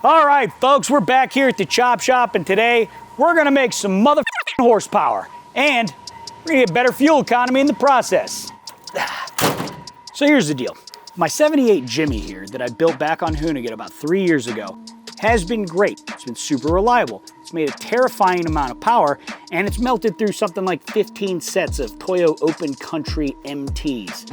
All right, folks, we're back here at the chop shop, and today we're gonna make some motherfucking horsepower, and we're gonna get better fuel economy in the process. So here's the deal. My 78 Jimmy here that I built back on Hoonigan about 3 years ago has been great. It's been super reliable. It's made a terrifying amount of power, and it's melted through something like 15 sets of Toyo Open Country MTs.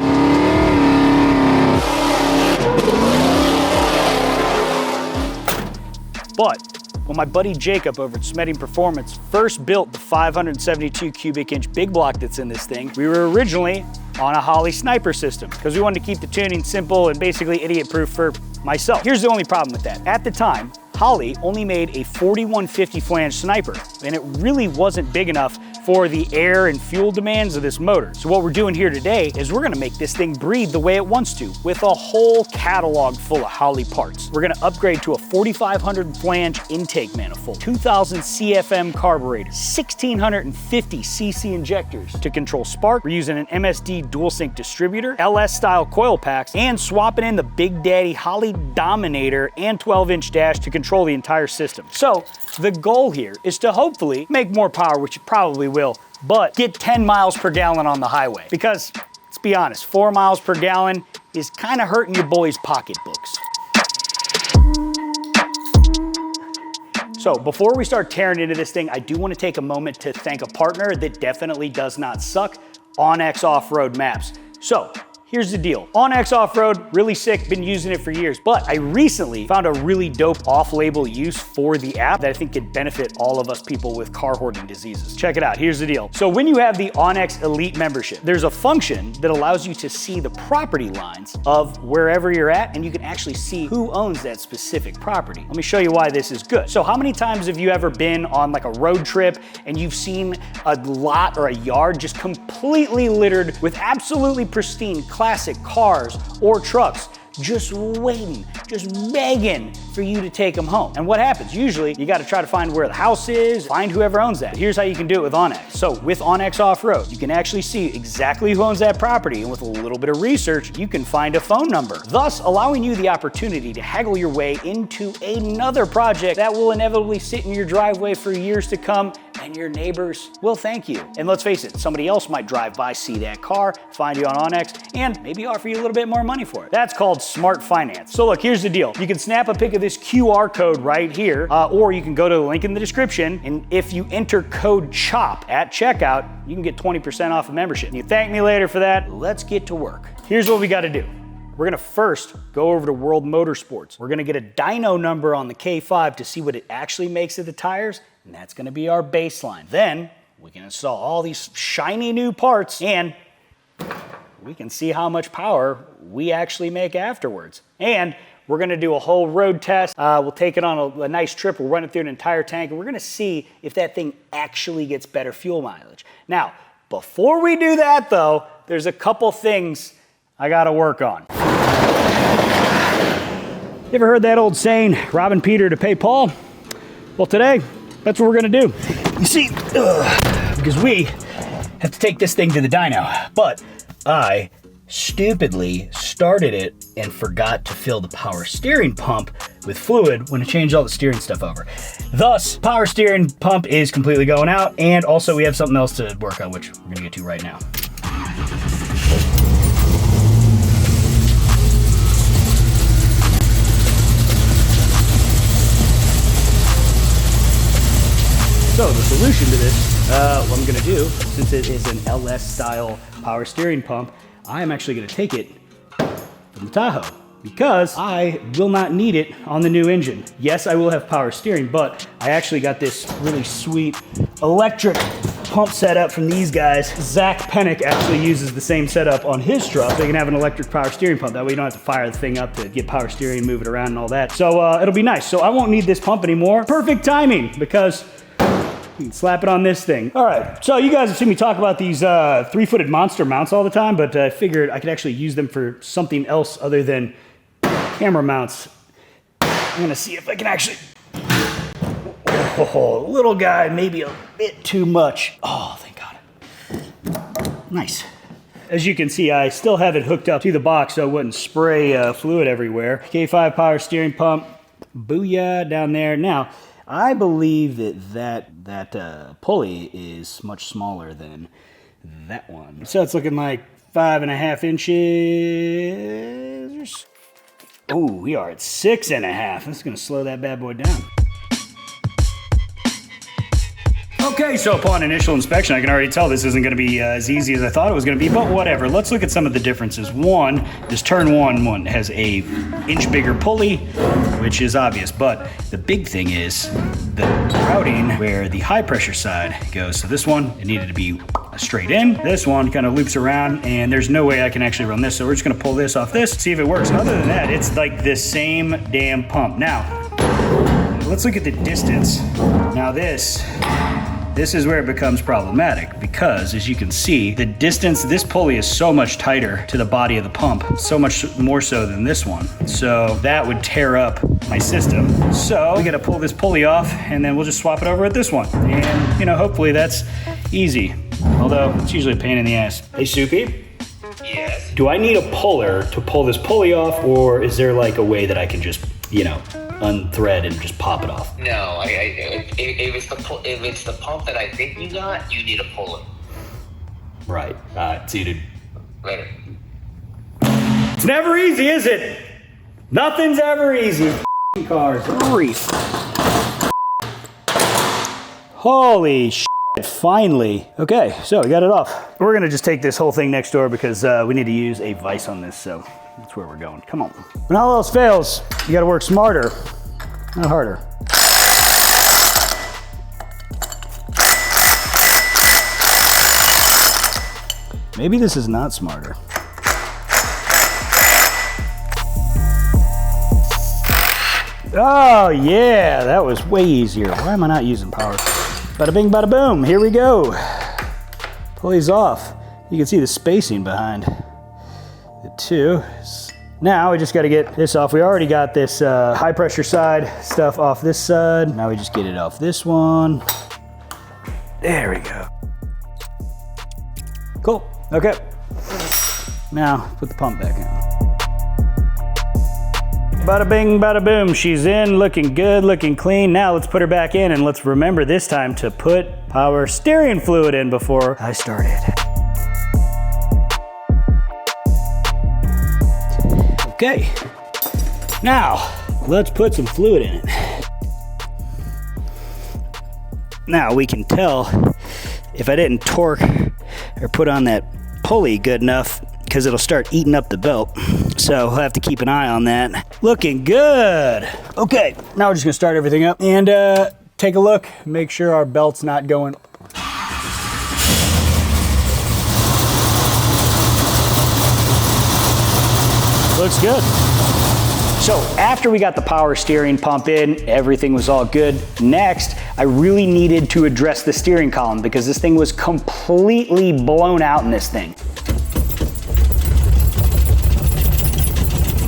But when my buddy Jacob over at Smeding Performance first built the 572 cubic inch big block that's in this thing, we were originally on a Holley sniper system because we wanted to keep the tuning simple and basically idiot proof for myself. Here's the only problem with that. At the time, Holley only made a 4150 flange sniper, and it really wasn't big enough for the air and fuel demands of this motor. So what we're doing here today is we're gonna make this thing breathe the way it wants to with a whole catalog full of Holley parts. We're gonna upgrade to a 4500 flange intake manifold, 2000 CFM carburetor, 1650 cc injectors to control spark. We're using an MSD dual sync distributor, LS style coil packs, and swapping in the Big Daddy Holley Dominator and 12-inch dash to control the entire system. So the goal here is to hopefully make more power, which it probably will, but get 10 miles per gallon on the highway. Because let's be honest, 4 miles per gallon is kind of hurting your boys' pocketbooks. So before we start tearing into this thing, I do want to take a moment to thank a partner that definitely does not suck, Onyx Off-Road Maps. So here's the deal. Onyx Off-Road, really sick, been using it for years, but I recently found a really dope off-label use for the app that I think could benefit all of us people with car hoarding diseases. Check it out, here's the deal. So when you have the Onyx Elite membership, there's a function that allows you to see the property lines of wherever you're at, and you can actually see who owns that specific property. Let me show you why this is good. So how many times have you ever been on like a road trip and you've seen a lot or a yard just completely littered with absolutely pristine classic cars or trucks, just waiting, just begging for you to take them home? And what happens? Usually you got to try to find where the house is, find whoever owns that. Here's how you can do it with Onyx. So with Onyx Off-Road, you can actually see exactly who owns that property, and with a little bit of research, you can find a phone number, thus allowing you the opportunity to haggle your way into another project that will inevitably sit in your driveway for years to come, and your neighbors will thank you. And let's face it, somebody else might drive by, see that car, find you on Onyx, and maybe offer you a little bit more money for it. That's called smart finance. So look, here's the deal. You can snap a pic of this QR code right here, or you can go to the link in the description, and if you enter code CHOP at checkout, you can get 20% off a membership. You thank me later for that. Let's get to work. Here's what we gotta do. We're gonna first go over to World Motorsports. We're gonna get a dyno number on the K5 to see what it actually makes of the tires, and that's gonna be our baseline. Then we can install all these shiny new parts, and we can see how much power we actually make afterwards. And we're gonna do a whole road test. We'll take it on a nice trip. We'll run it through an entire tank, and we're gonna see if that thing actually gets better fuel mileage. Now, before we do that though, there's a couple things I gotta work on. You ever heard that old saying, robbing Peter to pay Paul? Well, today, that's what we're gonna do. You see, because we have to take this thing to the dyno, but I stupidly started it and forgot to fill the power steering pump with fluid when I changed all the steering stuff over. Thus, power steering pump is completely going out, and also we have something else to work on, which we're gonna get to right now. So the solution to this, what I'm gonna do, since it is an LS style power steering pump, I am actually gonna take it from the Tahoe because I will not need it on the new engine. Yes, I will have power steering, but I actually got this really sweet electric pump setup from these guys. Zach Pennick actually uses the same setup on his truck. They can have an electric power steering pump. That way you don't have to fire the thing up to get power steering, move it around and all that. So it'll be nice. So I won't need this pump anymore. Perfect timing because you can slap it on this thing. All right, so you guys have seen me talk about these three-footed monster mounts all the time, but I figured I could actually use them for something else other than camera mounts. I'm gonna see if I can actually, oh, little guy, maybe a bit too much. Oh, thank God. Nice. As you can see, I still have it hooked up to the box so it wouldn't spray fluid everywhere. K5 power steering pump, Booyah down there. Now, I believe that pulley is much smaller than that one. So it's looking like 5.5 inches. Oh, we are at 6.5. That's gonna slow that bad boy down. Okay, so upon initial inspection, I can already tell this isn't gonna be as easy as I thought it was gonna be, but whatever. Let's look at some of the differences. One, this turn one has a inch bigger pulley, which is obvious, but the big thing is the routing where the high pressure side goes. So this one, it needed to be straight in. This one kind of loops around, and there's no way I can actually run this, so we're just gonna pull this off this, see if it works. Other than that, it's like the same damn pump. Now, let's look at the distance. Now this is where it becomes problematic because, as you can see, the distance, this pulley is so much tighter to the body of the pump, so much more so than this one. So that would tear up my system. So we gotta pull this pulley off and then we'll just swap it over with this one. And, you know, hopefully that's easy. Although it's usually a pain in the ass. Hey, Soupy? Yes? Do I need a puller to pull this pulley off, or is there like a way that I can just, you know, unthread and just pop it off? No, if it's the pump that I think you got, you need a puller. Right. See you, dude. Later. It's never easy, is it? Nothing's ever easy. Cars. Grief. Holy shit. Finally. Okay, so we got it off. We're gonna just take this whole thing next door because we need to use a vise on this, so that's where we're going. Come on. When all else fails, you gotta work smarter, not harder. Maybe this is not smarter. Oh yeah, that was way easier. Why am I not using power? Bada bing, bada boom, here we go. Pulley's off. You can see the spacing behind the two. Now we just gotta get this off. We already got this high pressure side stuff off this side. Now we just get it off this one. There we go. Cool, okay. Now put the pump back in. Bada bing, bada boom, she's in, looking good, looking clean. Now let's put her back in, and let's remember this time to put power steering fluid in before I started. Okay, now let's put some fluid in it. Now we can tell if I didn't torque or put on that pulley good enough, because it'll start eating up the belt. So we'll have to keep an eye on that. Looking good. Okay, now we're just gonna start everything up and take a look, make sure our belt's not going. Looks good. So after we got the power steering pump in, everything was all good. Next, I really needed to address the steering column because this thing was completely blown out in this thing.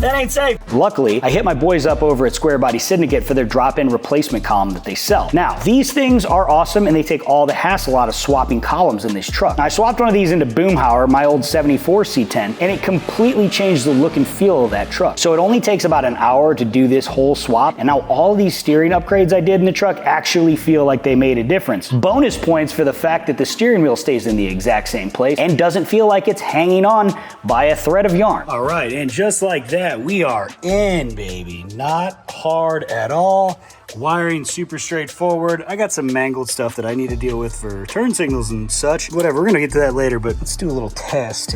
That ain't safe. Luckily, I hit my boys up over at Squarebody Syndicate for their drop-in replacement column that they sell. Now, these things are awesome and they take all the hassle out of swapping columns in this truck. Now, I swapped one of these into Boomhauer, my old 74 C10, and it completely changed the look and feel of that truck. So it only takes about an hour to do this whole swap, and now all these steering upgrades I did in the truck actually feel like they made a difference. Bonus points for the fact that the steering wheel stays in the exact same place and doesn't feel like it's hanging on by a thread of yarn. All right, and just like that, we are in, baby. Not hard at all. Wiring super straightforward. I got some mangled stuff that I need to deal with for turn signals and such. Whatever, we're gonna get to that later, but let's do a little test.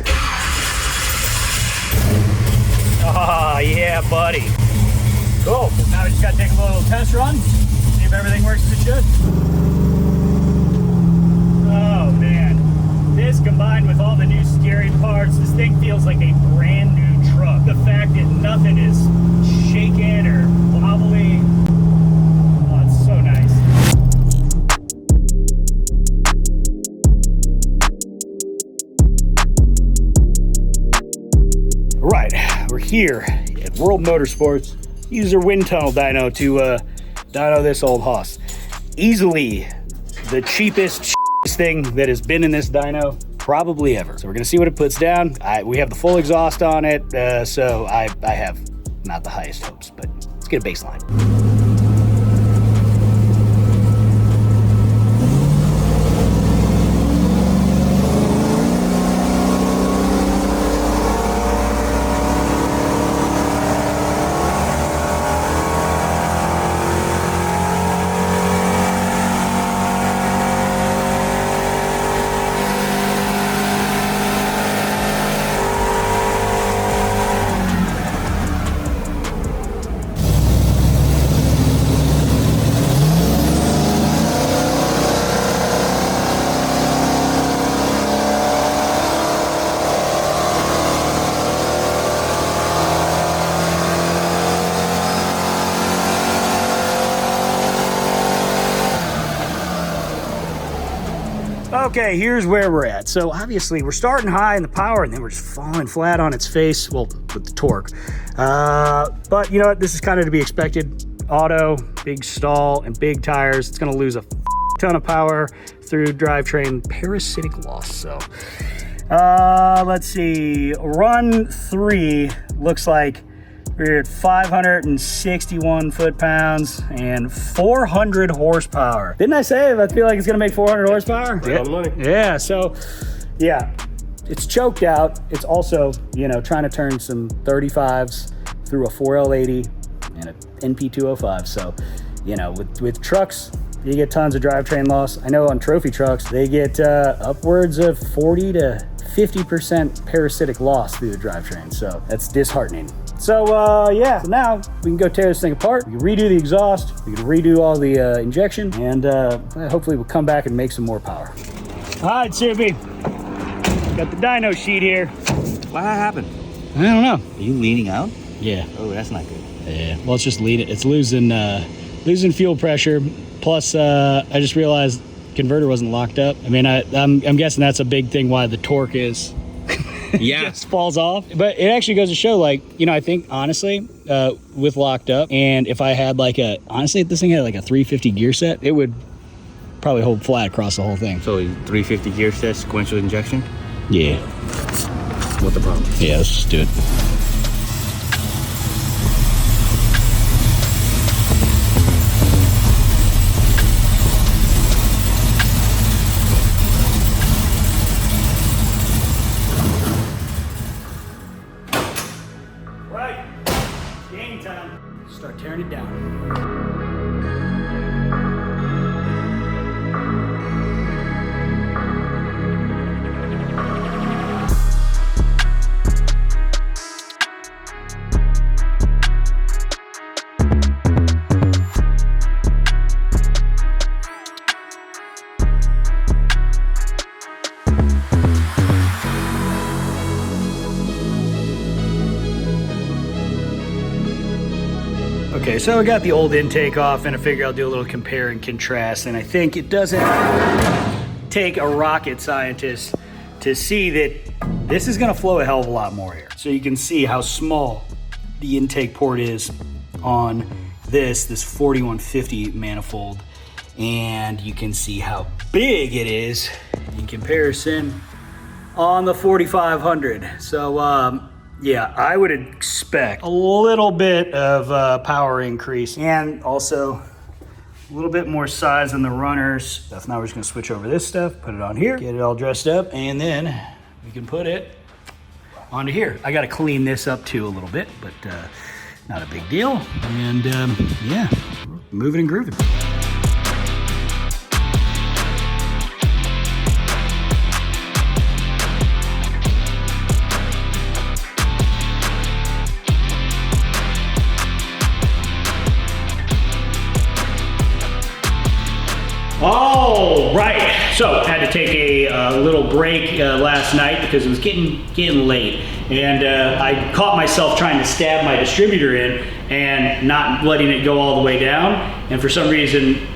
Ah, yeah, buddy. Cool, now we just gotta take a little test run, see if everything works as it should. Oh man, this combined with all the new steering parts, this thing feels like a brand new truck. The fact that nothing is shaking or wobbly, oh, it's so nice. Right, we're here at World Motorsports. Use their wind tunnel dyno to dyno this old hoss. Easily the cheapest thing that has been in this dyno probably ever. So we're gonna see what it puts down. We have the full exhaust on it, so I have not the highest hopes, but it's get a baseline. Okay, here's where we're at. So obviously we're starting high in the power and then we're just falling flat on its face, well, with the torque. But you know what, this is kind of to be expected. Auto, big stall, and big tires. It's gonna lose a ton of power through drivetrain parasitic loss. So let's see, run 3 looks like we're at 561 foot-pounds and 400 horsepower. Didn't I say I feel like it's gonna make 400 horsepower? Right on the money. Yeah, so yeah, it's choked out. It's also, you know, trying to turn some 35s through a 4L80 and a NP205. So, you know, with trucks, you get tons of drivetrain loss. I know on trophy trucks, they get upwards of 40 to 50% parasitic loss through the drivetrain. So that's disheartening. So yeah, so now we can go tear this thing apart. We can redo the exhaust, we can redo all the injection, and hopefully we'll come back and make some more power. All right, Subi, got the dyno sheet here. What happened? I don't know. Are you leaning out? Yeah. Oh, that's not good. Yeah, well, it's just leading. It's losing fuel pressure. Plus, I just realized converter wasn't locked up. I mean, I'm guessing that's a big thing why the torque is Yeah. just falls off. But it actually goes to show, like, you know, I think honestly, with locked up, and if I had like honestly, if this thing had like a 350 gear set, it would probably hold flat across the whole thing. So 350 gear set, sequential injection? Yeah. What's the problem? Yeah, let's just do it. Start tearing it down. Okay, so I got the old intake off and I figure I'll do a little compare and contrast, and I think it doesn't take a rocket scientist to see that this is gonna flow a hell of a lot more air. So you can see how small the intake port is on this 4150 manifold, and you can see how big it is in comparison on the 4500. So yeah, I would expect a little bit of power increase and also a little bit more size in the runners stuff. Now we're just gonna switch over this stuff, put it on here, get it all dressed up, and then we can put it onto here. I gotta clean this up too a little bit, but not a big deal. And yeah, moving and grooving. All right, so had to take a little break last night because it was getting late, and I caught myself trying to stab my distributor in and not letting it go all the way down, and for some reason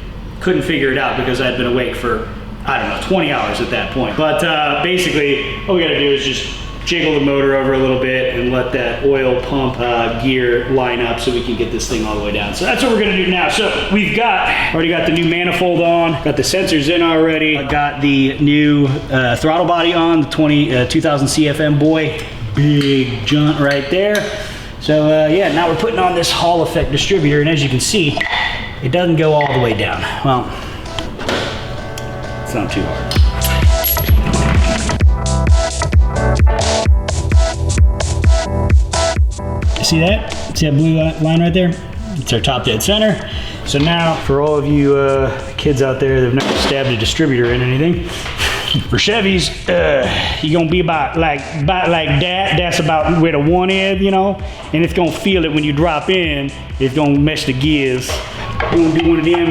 couldn't figure it out because I'd been awake for, I don't know, 20 hours at that point. But basically all we gotta do is just jiggle the motor over a little bit and let that oil pump gear line up so we can get this thing all the way down. So that's what we're gonna do now. So we've already got the new manifold on, got the sensors in already. I got the new throttle body on, the 2000 CFM boy. Big jaunt right there. So yeah, now we're putting on this Hall effect distributor, and as you can see, it doesn't go all the way down. Well, it's not too hard. See that? See that blue line right there? It's our top dead center. So now, for all of you kids out there that have never stabbed a distributor in anything, for Chevys, you're gonna be about like that. That's about where the one is, you know, and it's gonna feel it when you drop in. It's gonna mesh the gears. You're gonna do one of them,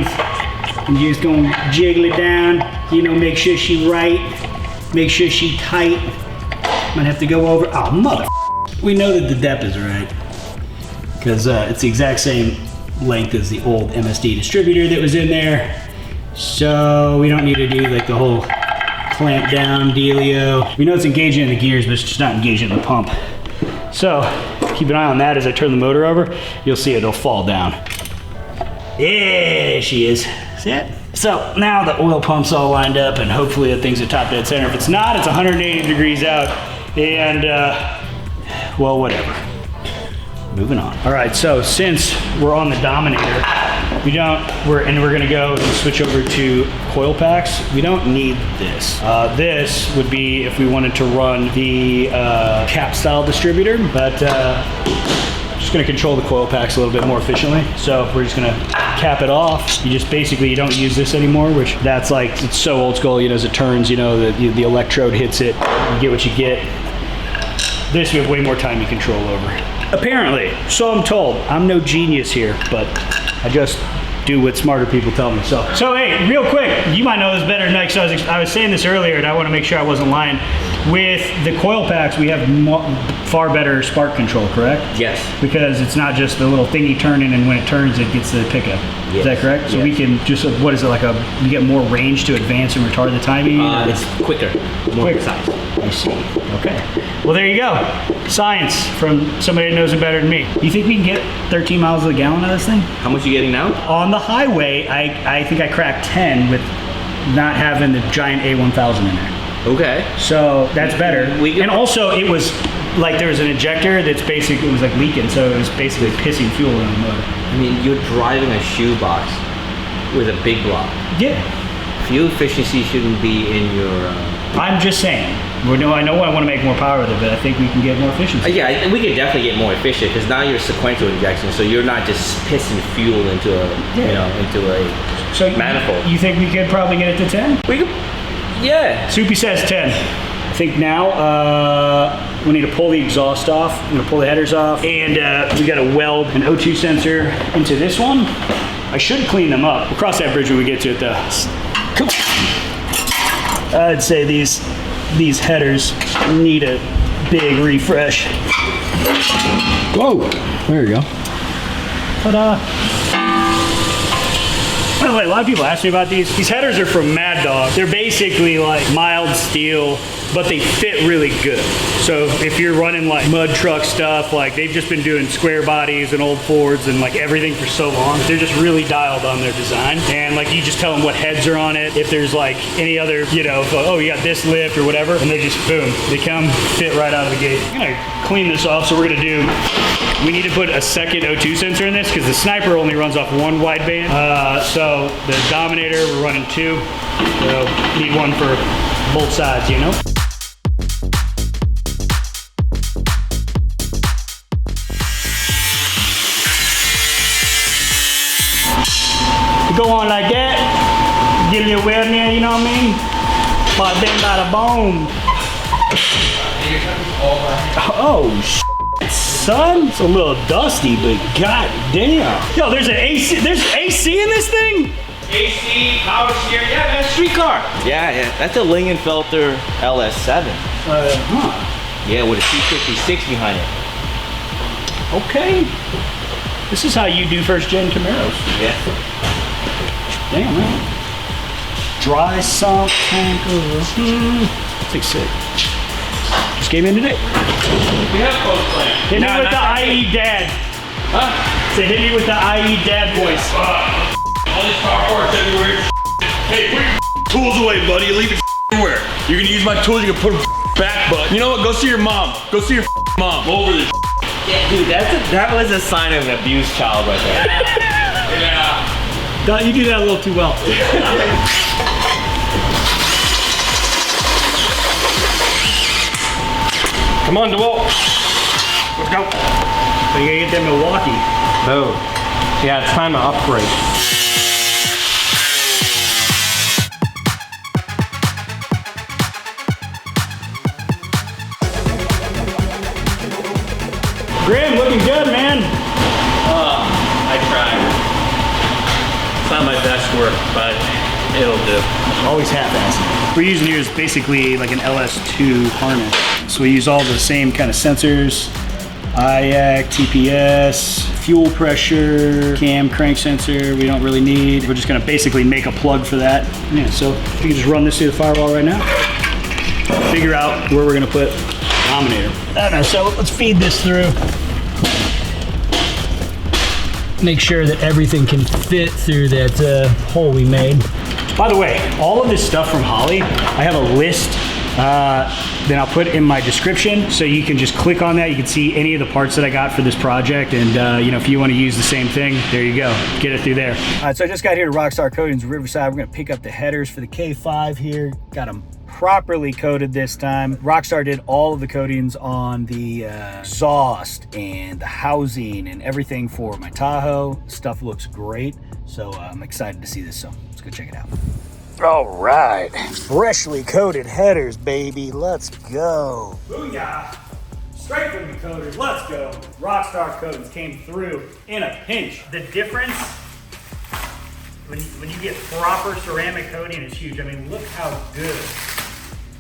and you're just gonna jiggle it down. You know, make sure she right, make sure she tight. Might have to go over. Oh mother! We know that the depth is right because it's the exact same length as the old MSD distributor that was in there. So we don't need to do like the whole clamp down dealio. We know it's engaging in the gears, but it's just not engaging in the pump. So keep an eye on that as I turn the motor over. You'll see it'll fall down. Yeah, she is. See it? So now the oil pump's all lined up, and hopefully the thing's at top dead center. If it's not, it's 180 degrees out, and well, whatever. Moving on. All right, so since we're on the Dominator, we're gonna go and switch over to coil packs. We don't need this. This would be if we wanted to run the cap style distributor, but just gonna control the coil packs a little bit more efficiently. So we're just gonna cap it off. You don't use this anymore, which that's like, it's so old school, you know, as it turns, you know, the electrode hits it, you get what you get. This we have way more time to control over. Apparently, so I'm told. I'm no genius here, but I just do what smarter people tell me. So hey, real quick, you might know this better than me, because I was saying this earlier, and I want to make sure I wasn't lying. With the coil packs, we have far better spark control, correct? Yes. Because it's not just the little thingy turning, and when it turns, it gets the pickup. Yes. Is that correct? So we can just, what is it, like you get more range to advance and retard the timing? It's quicker, more precise. I see. Okay. Well, there you go. Science from somebody that knows it better than me. You think we can get 13 miles a gallon out of this thing? How much are you getting now? On the highway, I think I cracked 10 with not having the giant A1000 in there. Okay. So that's better. And also, it was like there was an injector that's basically, it was like leaking, so it was basically pissing fuel in the motor. I mean, you're driving a shoebox with a big block. Yeah. Fuel efficiency shouldn't be in your... I'm just saying. I know I want to make more power with it, but I think we can get more efficiency. Yeah, we can definitely get more efficient, because now you're sequential injection, so you're not just pissing fuel into a, into a manifold. You think we could probably get it to 10? We could, yeah. Soupy says 10. I think now we need to pull the exhaust off. I'm gonna pull the headers off, and we got to weld an O2 sensor into this one. I should clean them up. We'll cross that bridge when we get to it though. Cool. I'd say these headers need a big refresh. Whoa, there you go. Ta-da. By the way, a lot of people ask me about these. These headers are from Mad Dog. They're basically like mild steel, but they fit really good. So if you're running like mud truck stuff, like they've just been doing square bodies and old Fords and like everything for so long, they're just really dialed on their design. And like you just tell them what heads are on it. If there's like any other, you know, oh, you got this lift or whatever, and they just, boom, they come, fit right out of the gate. I'm gonna clean this off, so we're gonna do, we need to put a second O2 sensor in this because the Sniper only runs off one wideband. So the Dominator, we're running 2. So need one for both sides, you know? Go on like that, get a little well there, you know what I mean? Bada bing, bada boom. Oh, shit, son. It's a little dusty, but god damn. Yo, there's an AC, there's AC in this thing? AC, power steering, yeah, man, streetcar. Yeah, that's a Lingenfelter LS7. Yeah, with a 256 behind it. Okay. This is how you do first gen Camaros. Yeah. Damn, man. Dry sump tanker. That's like sick. Just came in today. We have both plans. Hit me with the IE dad. Huh? Say, hit me with the IE dad voice. All these car parts everywhere. Hey, put your tools away, buddy. You leave it everywhere. You're gonna use my tools, you can put them back, but you know what? Go see your mom. Go see your mom. Over this. Yeah, dude, that was a sign of an abused child right there. Yeah. Don, you do that a little too well. Come on, DeWalt. Let's go. So you gotta get that Milwaukee. No. Yeah, it's time to upgrade. Graham, looking good, man. I tried. It's not my best work, but it'll do. Always half-assed. What we're using here is basically like an LS2 harness. So we use all the same kind of sensors, IAC, TPS, fuel pressure, cam crank sensor we don't really need. We're just gonna basically make a plug for that. Yeah, so we can just run this through the firewall right now. Figure out where we're gonna put the dominator. I don't know, so let's feed this through. Make sure that everything can fit through that hole we made. By the way, all of this stuff from Holley, I have a list that I'll put in my description, so you can just click on that. You can see any of the parts that I got for this project, and you know, if you want to use the same thing, there you go. Get it through there. All right, so I just got here to Rockstar Coatings Riverside. We're gonna pick up the headers for the K5 here. Got them properly coated this time. Rockstar did all of the coatings on the exhaust and the housing and everything for my Tahoe. Stuff looks great, so I'm excited to see this, so let's go check it out. All right, freshly coated headers, baby. Let's go. Booyah. Straight from the coaters, let's go. Rockstar Coatings came through in a pinch. The difference when you get proper ceramic coating is huge. I mean, look how good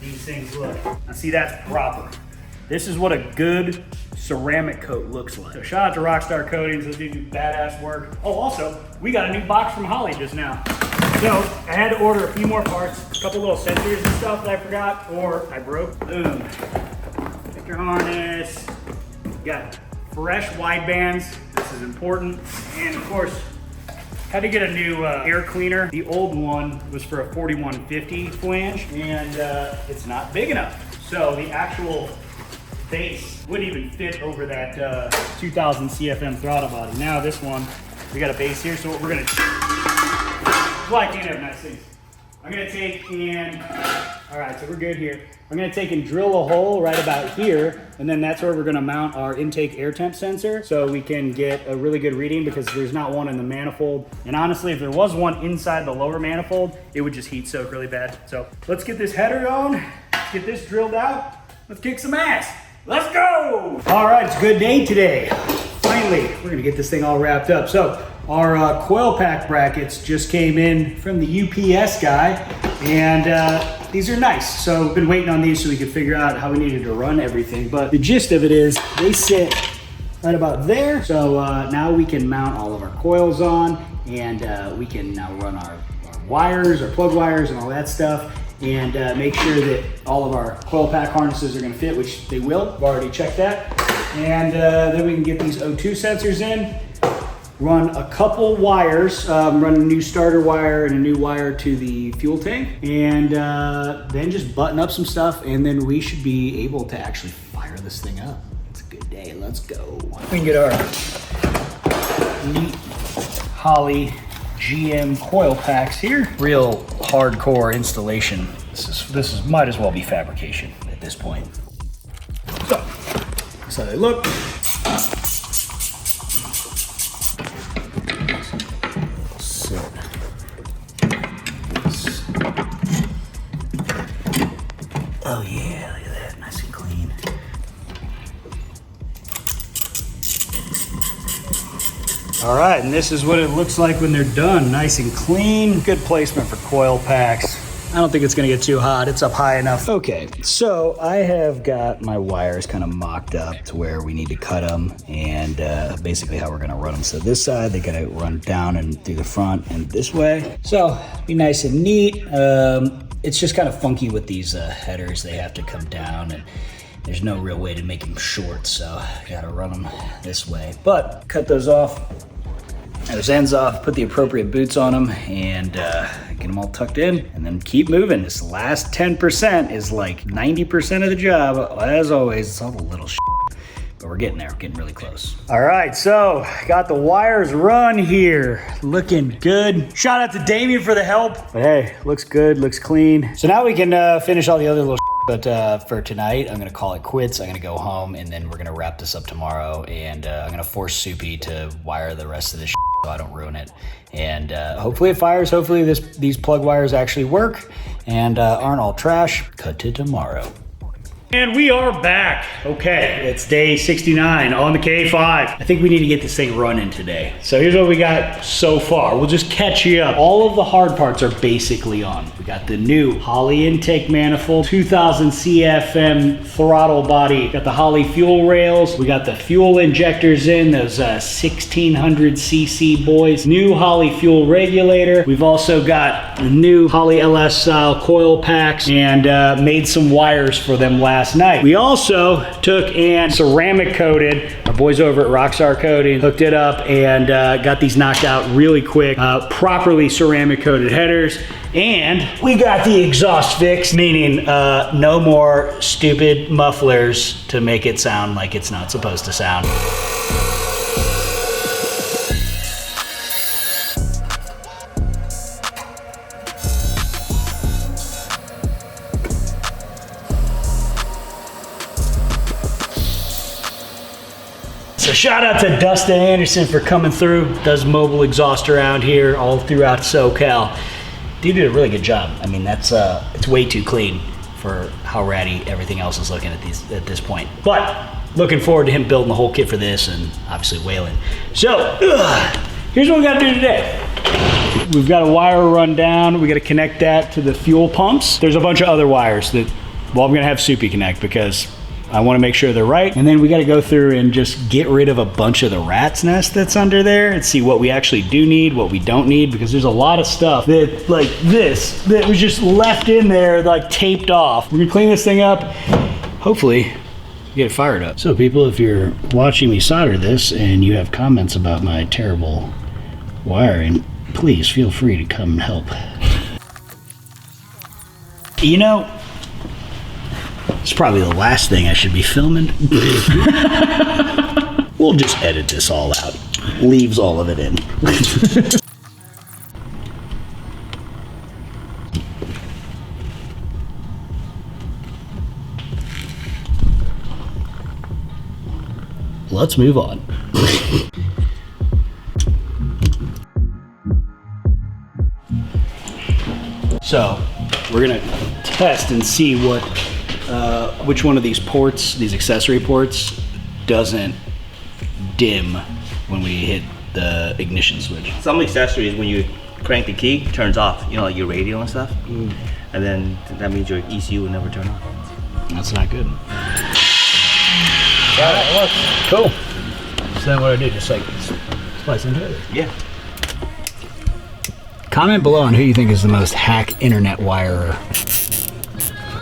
these things look. Now see, that's proper. This is what a good ceramic coat looks like. So shout out to Rockstar Coatings, they do badass work. Oh, also, we got a new box from Holley just now. So I had to order a few more parts, a couple little sensors and stuff that I forgot, or I broke. Boom. Vector harness. Got fresh widebands. This is important. And of course, had to get a new air cleaner. The old one was for a 4150 flange, and it's not big enough. So the actual base wouldn't even fit over that 2000 CFM throttle body. Now this one, we got a base here, so what we're gonna, well, I can't have nice things. I'm gonna take and, all right, so we're good here. I'm gonna take and drill a hole right about here, and then that's where we're gonna mount our intake air temp sensor, so we can get a really good reading, because there's not one in the manifold. And honestly, if there was one inside the lower manifold, it would just heat soak really bad. So let's get this header on, let's get this drilled out, let's kick some ass. Let's go! All right, it's a good day today. Finally, we're gonna get this thing all wrapped up. So our coil pack brackets just came in from the UPS guy, and these are nice. So we've been waiting on these so we could figure out how we needed to run everything. But the gist of it is they sit right about there. So now we can mount all of our coils on, and we can now run our wires, our plug wires and all that stuff, and make sure that all of our coil pack harnesses are gonna fit, which they will. I've already checked that. And then we can get these O2 sensors in, run a couple wires, run a new starter wire and a new wire to the fuel tank, and then just button up some stuff, and then we should be able to actually fire this thing up. It's a good day, let's go. We can get our neat Holley GM coil packs here. Real hardcore installation. This is might as well be fabrication at this point. So, that's how they look. Oh yeah, look at that, nice and clean. All right, and this is what it looks like when they're done, nice and clean. Good placement for coil packs. I don't think it's gonna get too hot, it's up high enough. Okay, so I have got my wires kind of mocked up to where we need to cut them, and basically how we're gonna run them. So this side, they gotta run down and through the front and this way. So, be nice and neat. It's just kind of funky with these headers. They have to come down, and there's no real way to make them short, so I gotta run them this way. But cut those off, those ends off, put the appropriate boots on them, and get them all tucked in, and then keep moving. This last 10% is like 90% of the job. As always, it's all the little shit. but we're getting there, getting really close. All right, so got the wires run here, looking good. Shout out to Damien for the help, but hey, looks good, looks clean. So now we can finish all the other little but for tonight, I'm gonna call it quits. I'm gonna go home and then we're gonna wrap this up tomorrow, and I'm gonna force Soupy to wire the rest of this so I don't ruin it. And hopefully it fires. Hopefully these plug wires actually work and aren't all trash. Cut to tomorrow. And we are back. Okay, it's day 69 on the K5. I think we need to get this thing running today. So here's what we got so far. We'll just catch you up. All of the hard parts are basically on. We got the new Holley intake manifold, 2000 CFM throttle body. Got the Holley fuel rails. We got the fuel injectors in, those 1600 cc boys. New Holley fuel regulator. We've also got the new Holley LS style coil packs and made some wires for them last night. We also took and ceramic coated, our boys over at Rockstar Coating hooked it up and got these knocked out really quick, properly ceramic coated headers. And we got the exhaust fixed, meaning no more stupid mufflers to make it sound like it's not supposed to sound. So shout out to Dustin Anderson for coming through, does mobile exhaust around here all throughout SoCal. Dude did a really good job. I mean, that's it's way too clean for how ratty everything else is looking at this point. But looking forward to him building the whole kit for this and obviously whaling. So here's what we gotta do today. We've got a wire run down. We gotta connect that to the fuel pumps. There's a bunch of other wires that, well, I'm gonna have Soupy connect because I want to make sure they're right. And then we got to go through and just get rid of a bunch of the rat's nest that's under there and see what we actually do need, what we don't need, because there's a lot of stuff that, like this, that was just left in there, like taped off. We're gonna clean this thing up, hopefully get it fired up. So people, if you're watching me solder this and you have comments about my terrible wiring, please feel free to come and help. You know, it's probably the last thing I should be filming. We'll just edit this all out. Leaves all of it in. Let's move on. So, we're gonna test and see which one of these ports, these accessory ports, doesn't dim when we hit the ignition switch. Some accessories, when you crank the key, turns off, you know, like your radio and stuff. And then that means your ECU will never turn off. That's not good. Yeah, that works. Cool. So then what I do, just like splice into it? Yeah. Comment below on who you think is the most hack internet wirer.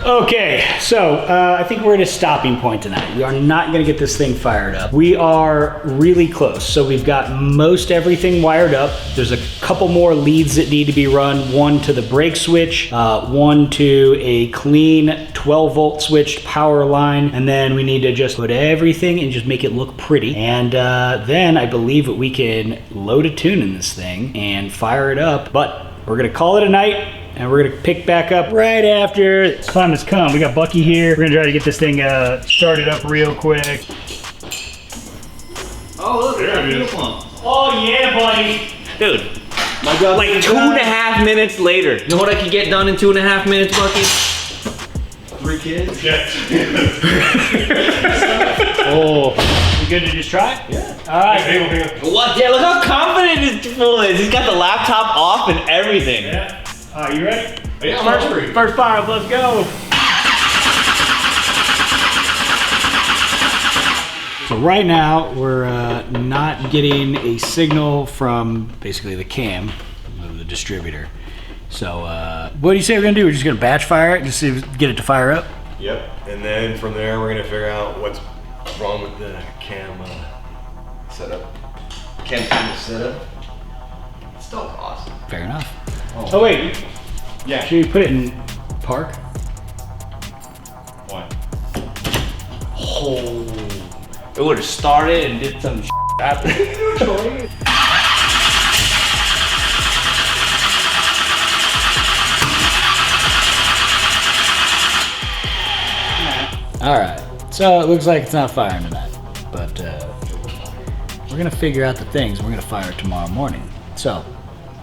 Okay, so I think we're at a stopping point tonight. We are not gonna get this thing fired up. We are really close. So we've got most everything wired up. There's a couple more leads that need to be run. One to the brake switch, one to a clean 12 volt switched power line. And then we need to just put everything and just make it look pretty. And then I believe that we can load a tune in this thing and fire it up. But we're gonna call it a night. And we're gonna pick back up right after the time has come. We got Bucky here. We're gonna try to get this thing started up real quick. Oh, look, there it is. Oh yeah, buddy. Dude, my God, like 2.5 minutes later. You know what I can get done in 2.5 minutes, Bucky? 3 kids? Yeah. Oh, you good to just try it? Yeah. All right. What? Yeah, look how confident this fool is. He's got the laptop off and everything. Yeah. You ready? Yeah, I'm ready. First fire up, let's go. So right now, we're not getting a signal from basically the cam of the distributor. So what do you say we're gonna do? We're just gonna batch fire it, just get it to fire up? Yep, and then from there we're gonna figure out what's wrong with the cam setup. Cam setup. It's still awesome. Fair enough. Oh wait, Yeah. should we put it in park? What? Oh, It would have started and did some after. All right, so it looks like it's not firing tonight, but we're gonna figure out the things. We're gonna fire it tomorrow morning. So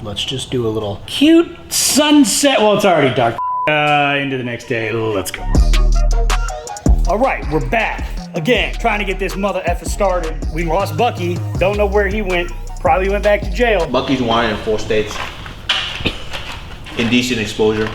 let's just do a little cute sunset. Well, it's already dark. Into the next day, let's go. All right, we're back. Again, trying to get this mother effer started. We lost Bucky, don't know where he went. Probably went back to jail. Bucky's wanted in 4 states. Indecent exposure.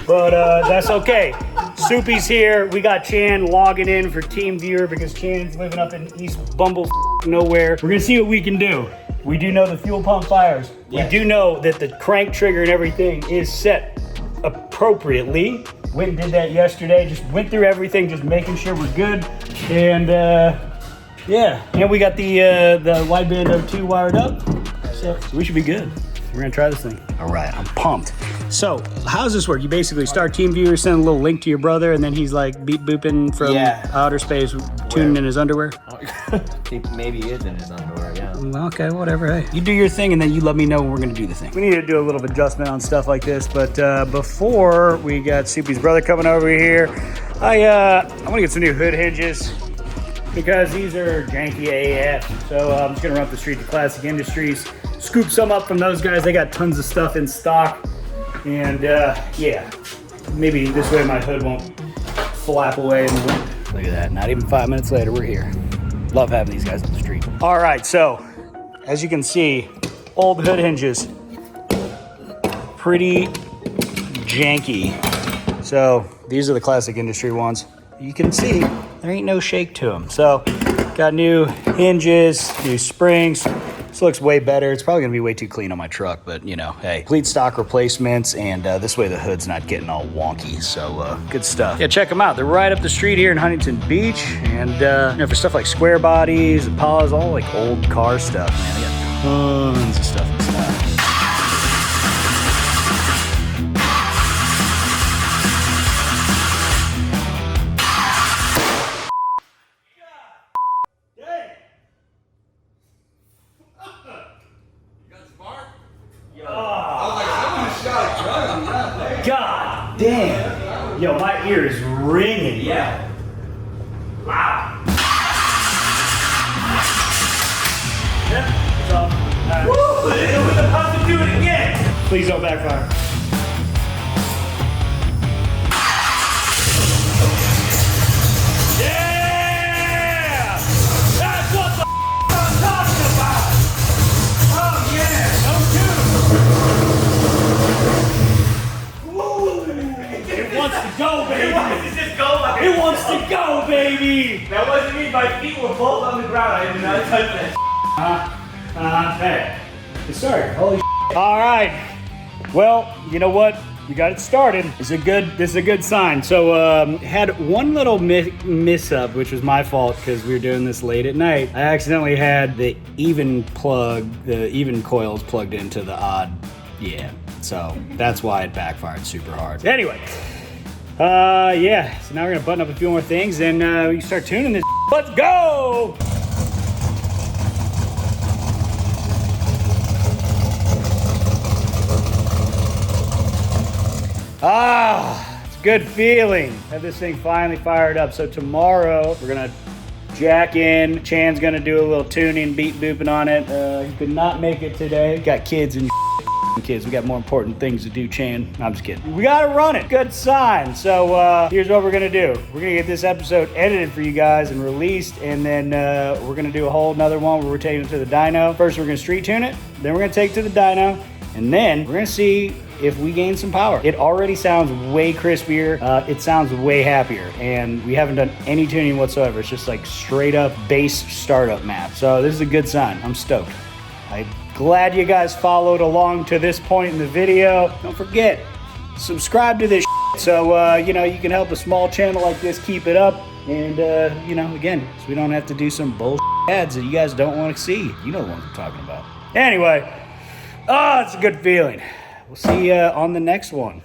But that's okay. Soupy's here. We got Chan logging in for Team Viewer because Chan's living up in East Bumble nowhere. We're gonna see what we can do. We do know the fuel pump fires. Yes. We do know that the crank trigger and everything is set appropriately. Went and did that yesterday. Just went through everything, just making sure we're good. And yeah, and we got the wideband O2 wired up. So we should be good. We're gonna try this thing. All right, I'm pumped. So, how does this work? You basically start TeamViewer, send a little link to your brother, and then he's like beep booping from outer space, tuning in his underwear? Maybe he is in his underwear, yeah. Okay, whatever. Hey, you do your thing, and then you let me know when we're gonna do the thing. We need to do a little adjustment on stuff like this, but before we got Soupy's brother coming over here, I want to get some new hood hinges because these are janky AF. So I'm just gonna run up the street to Classic Industries, scoop some up from those guys. They got tons of stuff in stock. And yeah, maybe this way my hood won't flap away in the wind. Look at that, not even 5 minutes later, we're here. Love having these guys on the street. All right, so as you can see, old hood hinges, pretty janky. So these are the Classic Industry ones. You can see there ain't no shake to them. So got new hinges, new springs. This looks way better. It's probably gonna be way too clean on my truck, but you know, hey, complete stock replacements, and this way the hood's not getting all wonky. So good stuff. Yeah, check them out. They're right up the street here in Huntington Beach, and you know, for stuff like square bodies, Impalas, all like old car stuff, man. They got tons of stuff in stock. God damn. Yo, my ear is ringing. Yeah. Wow. Yeah, it's off. Woo! We're about to do it again. Please don't backfire. Yeah! That's what the I'm talking about. Oh yeah, it wants to go, baby. It wants to just go. It wants to go, baby. That wasn't me. My feet were both on the ground. I did not touch that. Hey. Sorry. Holy shit. All right. Well, you know what? We got it started. This is a good sign. So had one little miss up, which was my fault because we were doing this late at night. I accidentally had the even coils plugged into the odd. Yeah. So that's why it backfired super hard. Anyway. Yeah, so now we're gonna button up a few more things and we can start tuning this. Let's go! Ah, it's a good feeling. Have this thing finally fired up. So tomorrow we're gonna jack in. Chan's gonna do a little tuning, beat booping on it. He could not make it today. Got kids and kids. We got more important things to do, Chan. I'm just kidding. We gotta run it. Good sign. So here's what we're gonna do. We're gonna get this episode edited for you guys and released, and then we're gonna do a whole nother one where we're taking it to the dyno. First we're gonna street tune it, then we're gonna take it to the dyno, and then we're gonna see if we gain some power. It already sounds way crispier. It sounds way happier, and we haven't done any tuning whatsoever. It's just like straight up bass startup map. So this is a good sign. I'm stoked. I'm glad you guys followed along to this point in the video. Don't forget, subscribe to this so you know, you can help a small channel like this keep it up, and you know, again, so we don't have to do some bullshit ads that you guys don't want to see. You know the ones I'm talking about. Anyway, it's a good feeling. We'll see you on the next one.